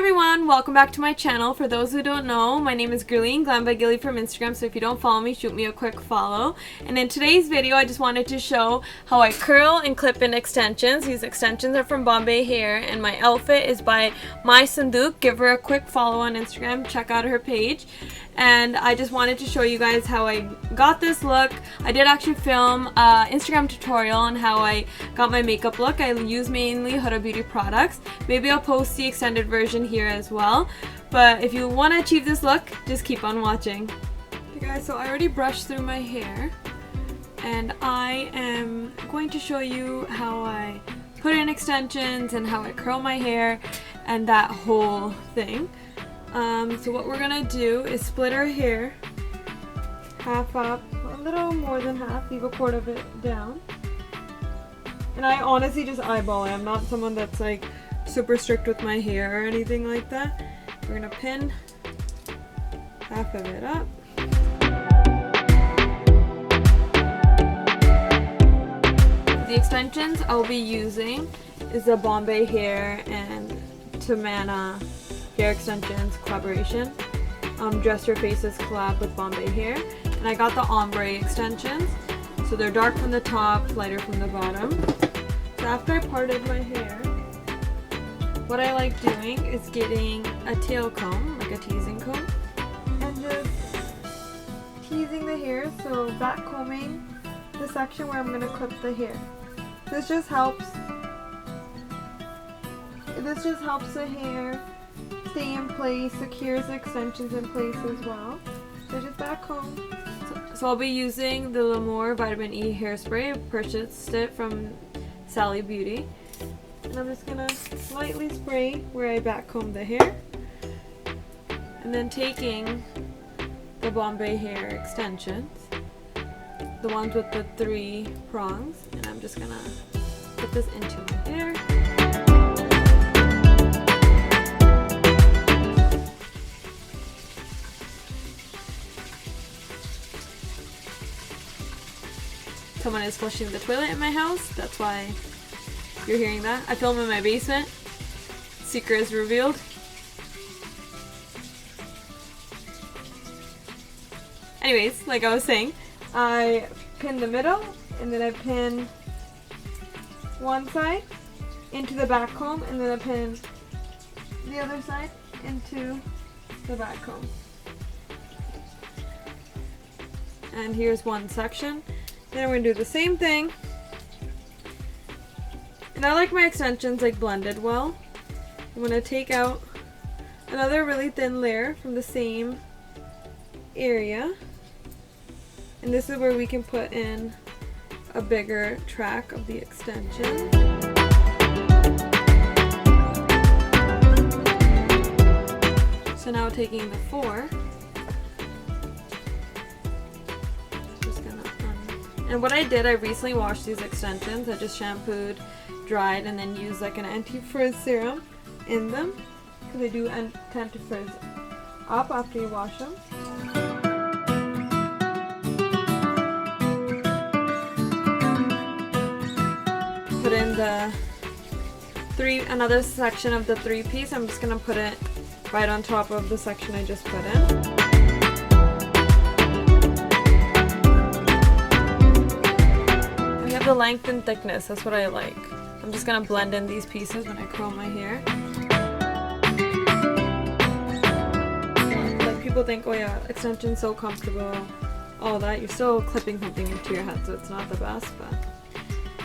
everyone, welcome back to my channel. For those who don't know, my name is GlambyGilly from Instagram, so if you don't follow me, shoot me a quick follow. And in today's video, I just wanted to show how I curl and clip in extensions. These extensions are from Bombay hair, and my outfit is by My Sanduk. Give her a quick follow on Instagram, check out her page. And I just wanted to show you guys how I got this look. I did actually film an Instagram tutorial on how I got my makeup look. I use mainly Huda Beauty products. Maybe I'll post the extended version here as well. But if you want to achieve this look, just keep on watching. Okay guys, so I already brushed through my hair. And I am going to show you how I put in extensions and how I curl my hair and that whole thing. So what we're gonna do is split our hair half up, a little more than half, leave a quarter of it down. And I honestly just eyeball it. I'm not someone that's like super strict with my hair or anything like that. We're gonna pin half of it up. The extensions I'll be using is the Bombay hair and Tamana hair extensions collaboration. Dress Your Faces collab with Bombay hair, and I got the ombre extensions, so they're dark from the top, lighter from the bottom. So after I parted my hair, what I like doing is getting a tail comb, like a teasing comb, and just teasing the hair, so back combing the section where I'm going to clip the hair. This just helps the hair stay in place, secures the extensions in place as well. So just back home. So I'll be using the L'Amour Vitamin E hairspray. I purchased it from Sally Beauty. And I'm just gonna lightly spray where I back comb the hair. And then taking the Bombay hair extensions, the ones with the 3 prongs, and I'm just gonna put this into my hair. Someone is flushing the toilet in my house. That's why you're hearing that. I film in my basement. Secret is revealed. Anyways, like I was saying, I pin the middle and then I pin one side into the back comb and then I pin the other side into the back comb. And here's one section. Then we're going to do the same thing. And I like my extensions like blended well. I'm going to take out another really thin layer from the same area. And this is where we can put in a bigger track of the extension. So now taking the 4. And what I did, I recently washed these extensions. I just shampooed, dried, and then used like an anti-frizz serum in them, because they do tend to frizz up after you wash them. Put in the another section of the 3-piece. I'm just gonna put it right on top of the section I just put in. The length and thickness, that's what I like. I'm just gonna blend in these pieces when I curl my hair. Like people think, oh yeah, extension's so comfortable, all that. You're still clipping something into your head, so it's not the best, but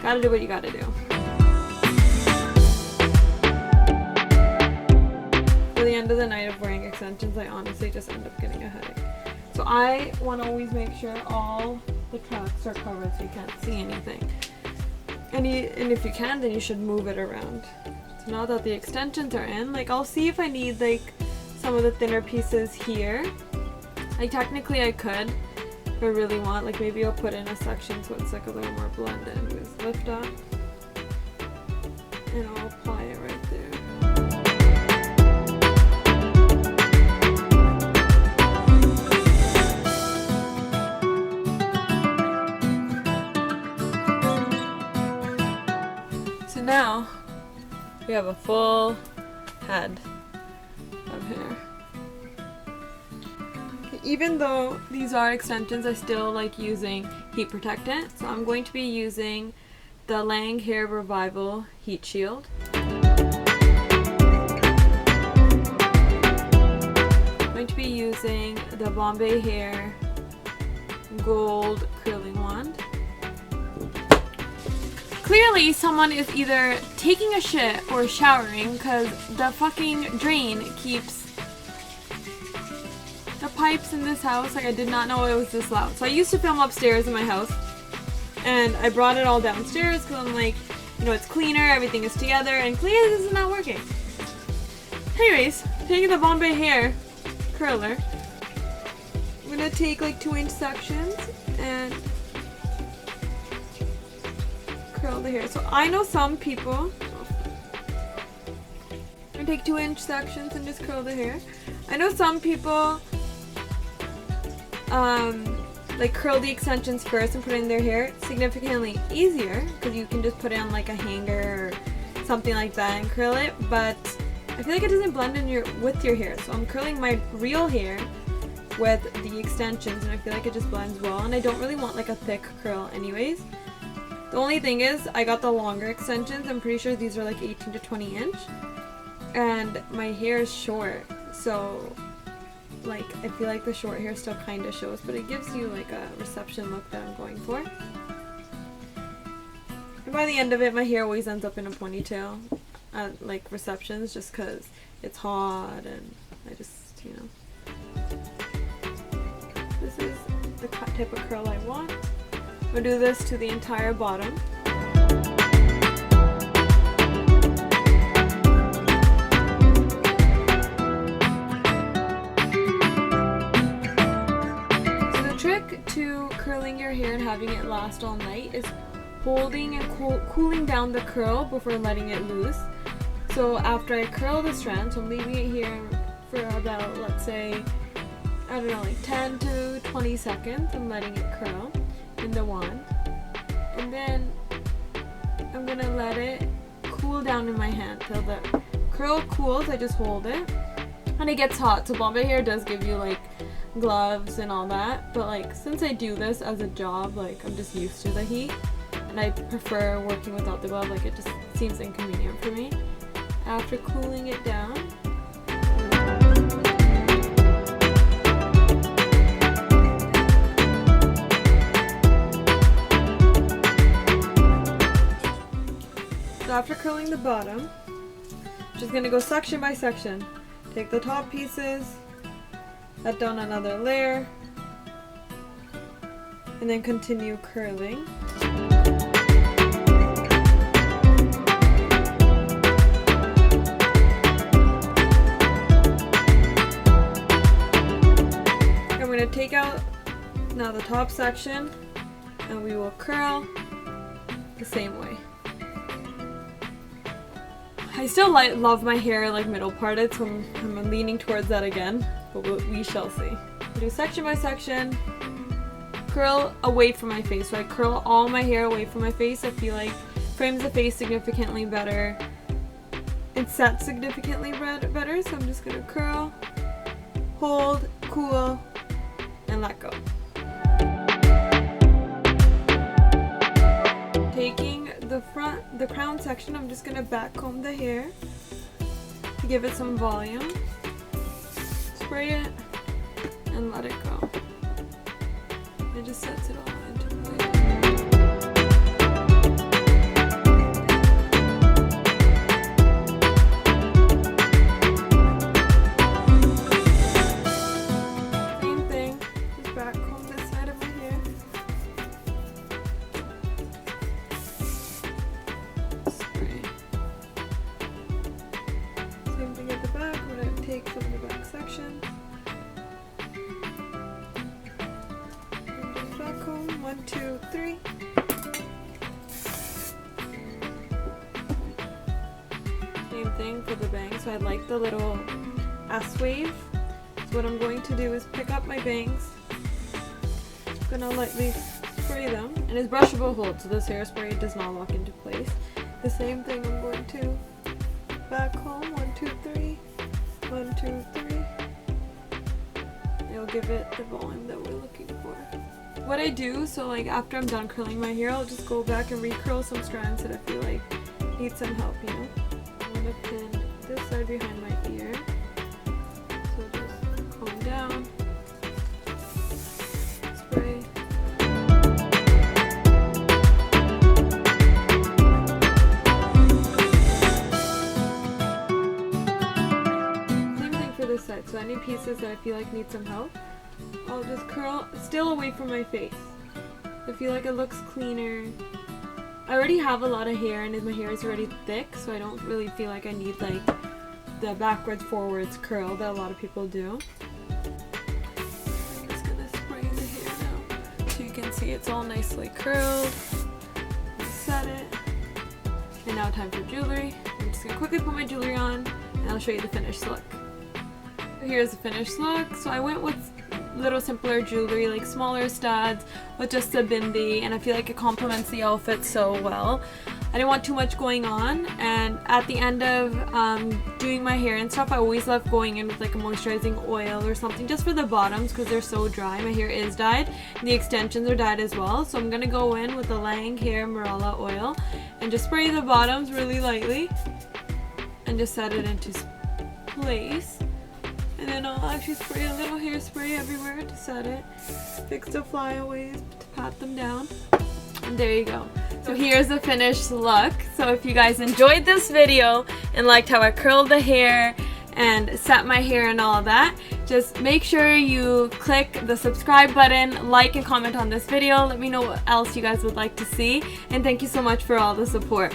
gotta do what you gotta do. For the end of the night of wearing extensions, I honestly just end up getting a headache. So I want to always make sure all the tracks are covered so you can't see anything. And if you can, then you should move it around. So now that the extensions are in, like I'll see if I need like some of the thinner pieces here. Like technically I could, if I really want. Like maybe I'll put in a section so it's like a little more blended. Just lift up and I'll apply it right there. Now we have a full head. of hair. Okay, even though these are extensions, I still like using heat protectant. So I'm going to be using the Lang Hair Revival Heat Shield. I'm going to be using the Bombay Hair Gold Curling Wand. Clearly someone is either taking a shit or showering because the fucking drain keeps the pipes in this house. Like, I did not know it was this loud. So I used to film upstairs in my house and I brought it all downstairs because I'm like, you know, it's cleaner, everything is together, and clearly this is not working. Anyways, taking the Bombay hair curler, I'm gonna take like 2-inch sections and curl the hair. So I know some people, I'm gonna take 2-inch sections and just curl the hair. I know some people like curl the extensions first and put it in their hair. It's significantly easier because you can just put it on like a hanger or something like that and curl it, but I feel like it doesn't blend in with your hair. So I'm curling my real hair with the extensions and I feel like it just blends well, and I don't really want like a thick curl anyways. The only thing is I got the longer extensions. I'm pretty sure these are like 18 to 20 inch and my hair is short, so like I feel like the short hair still kind of shows, but it gives you like a reception look that I'm going for. And by the end of it, my hair always ends up in a ponytail at like receptions just because it's hot and I just, you know. This is the type of curl I want. I'm gonna do this to the entire bottom. So the trick to curling your hair and having it last all night is holding and cooling down the curl before letting it loose. So after I curl the strand, so I'm leaving it here for about, let's say, I don't know, like 10 to 20 seconds. I'm letting it curl in the wand. And then I'm gonna let it cool down in my hand till the curl cools. I just hold it and it gets hot. So Bombay hair does give you like gloves and all that, but like since I do this as a job, like I'm just used to the heat and I prefer working without the glove. Like it just seems inconvenient for me. After cooling it down, so after curling the bottom, I'm just gonna go section by section. Take the top pieces, let down another layer, and then continue curling. I'm gonna take out now the top section and we will curl the same way. I still love my hair like middle parted, so I'm leaning towards that again, but we shall see. I'll do section by section, curl away from my face. So I curl all my hair away from my face. I feel like frames the face significantly better. It sets significantly better, so I'm just gonna curl, hold, cool, and let go. Taking the crown section, I'm just gonna back comb the hair to give it some volume. Spray it and let it go. It just sets it all into place. Same thing, just back comb this side of my hair. Spray. Same thing at the back. I'm going to take from the back section. And just back comb. 1, 2, 3. Same thing for the bangs. So I like the little S wave. So what I'm going to do is pick up my bangs. I'm gonna lightly spray them, and it's brushable hold, so this hairspray does not lock into place. The same thing I'm going to back comb. 1, 2, 3. 1, 2, 3. It'll give it the volume that we're looking for. What I do, so like after I'm done curling my hair, I'll just go back and recurl some strands that I feel like need some help, you know? I'm gonna pin this side behind my ear. So just comb down, spray. Same thing for this side, so any pieces that I feel like need some help, I'll just curl still away from my face. I feel like it looks cleaner. I already have a lot of hair and my hair is already thick, so I don't really feel like I need like the backwards forwards curl that a lot of people do. I'm just gonna spray the hair now so you can see it's all nicely curled. Set it. And now time for jewelry. I'm just gonna quickly put my jewelry on and I'll show you the finished look. So here's the finished look. So I went with little simpler jewelry, like smaller studs with just a bindi, and I feel like it complements the outfit so well. I didn't want too much going on, and at the end of doing my hair and stuff, I always love going in with like a moisturizing oil or something just for the bottoms because they're so dry. My hair is dyed and the extensions are dyed as well, so I'm gonna go in with the Lang Hair Marella oil and just spray the bottoms really lightly and just set it into place. And then I'll actually spray a little hairspray everywhere to set it. Fix the flyaways to pat them down. And there you go. So here's the finished look. So if you guys enjoyed this video and liked how I curled the hair and set my hair and all that, just make sure you click the subscribe button, like and comment on this video. Let me know what else you guys would like to see. And thank you so much for all the support.